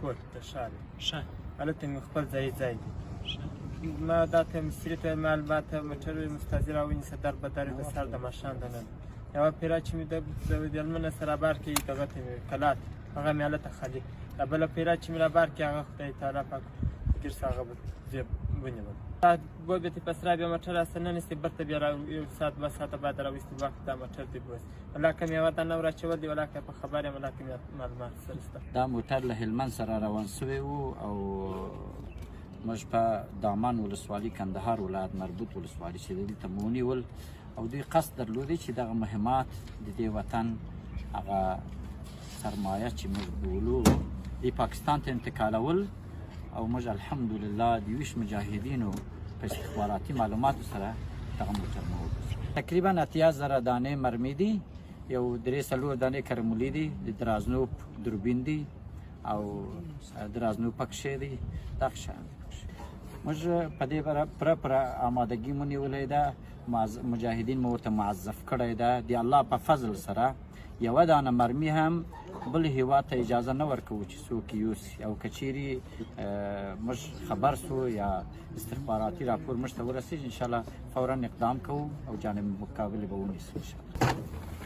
کوټ د ښار ښه هلته مې خپل ځای دی ما دا ته مستري ته مال ما ته موټر مستاجر راونیسه در به در د سهار د ماښام د نن یوه پیره چې مې د هلمنه سره بار کې دغه ته مې کلات هغه مې هلته خالي دا بله پیره چې مې را بار کې هغه خدای تعالی پاک فکر سه هغه زه ونیول بوبیتې په سرا بیا موټر راسه ننیستې برته بیا یو ساعت 2 ساعته بعد راویستې وخت دا موټر دې بوس ولاکه مې یوه دانه وراچول دي ولاکه په خبر یم ولاکه مې معلومات سره شته دا موټر له هلمند سره روان سوی و او موږ په دامان ولسوالي کندهار ولایت مربوط ولسوالي چې دلته مو ونیول او دوی قصد درلودی چې دغه مهمات د دې وطن هغه سرمایه چې موږ بولو د پاکستان ته انتقالول او موږ الحمدلله د 20 مجاهدینو په استخباراتي معلوماتو سره دغه موټر مو وګرځوو تقریبا 80,000 دانې مرمۍ دي یو 3-4 دانې کرمولي دي د درازنوب دوربین دي او درازنوب پکښې دي دغه شیان موږ په دې پوره آمادګي مو نیولې ده مجاهدین مو ورته معذف کړی ده د الله په فضل سره یوه دانه مرمي هم بل هیواد ته اجازه نه ورکوو چې څوک یوسي او که چیرې موږ خبر سو یا استخباراتي راپور موږ ته ورسېږي انشاءالله فورا اقدام کوو او جانب مقابل به ونیسو انشاءالله